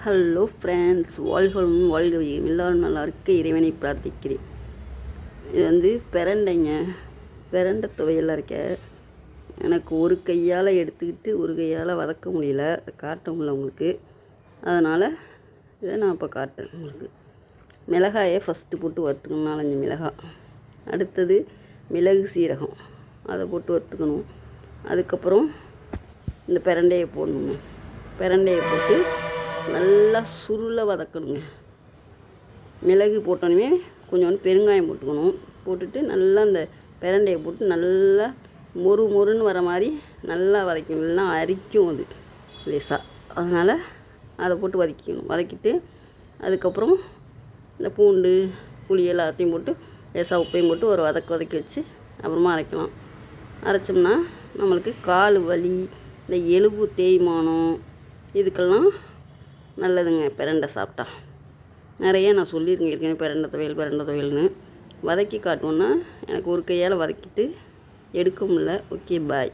Hello friends, வாழ்களும் வாழ்கவையும் எல்லோரும் நல்லா இருக்க இறைவனை பிரார்த்திக்கிறேன். இது பிரண்டைங்க, பிரண்டை துவையெல்லாம் இருக்க. எனக்கு ஒரு கையால் எடுத்துக்கிட்டு ஒரு கையால் வதக்க முடியல, காட்ட முடியல உங்களுக்கு. அதனால் இதை நான் இப்போ காட்டுறேன் உங்களுக்கு. மிளகாயை ஃபஸ்ட்டு போட்டு வறுத்துக்கணும், 4-5 மிளகாய். அடுத்தது மிளகு சீரகம், அதை போட்டு வறுத்துக்கணும். அதுக்கப்புறம் இந்த பிரண்டையை போடணுங்க. பிரண்டையை போட்டு நல்லா சுருள வதக்கணுங்க. மிளகு போட்டோன்னே கொஞ்சோண்டு பெருங்காயம் போட்டுக்கணும். போட்டுட்டு நல்லா அந்த பிரண்டையை போட்டு நல்லா மொறுன்னு வர மாதிரி நல்லா வதக்கணும். இல்லைன்னா அரிக்கும் அது லேசாக. அதனால் அதை போட்டு வதக்கிக்கணும். வதக்கிட்டு அதுக்கப்புறம் இந்த பூண்டு புளி எல்லாத்தையும் போட்டு லேசாக உப்பையும் போட்டு ஒரு வதக்கி வச்சு அப்புறமா அரைக்கலாம். அரைச்சோம்னா நம்மளுக்கு கால் வலி, இந்த எலும்பு தேய்மானம் இதுக்கெல்லாம் நல்லதுங்க. பிரண்டை சாப்பிட்டா நிறைய நான் சொல்லியிருக்கேன் ஏற்கனவே, பிரண்டை துவையல்னு. வதக்கி காட்டணுன்னா எனக்கு ஒரு கையால் வதக்கிட்டு எடுக்க முடியல. ஓகே, பாய்.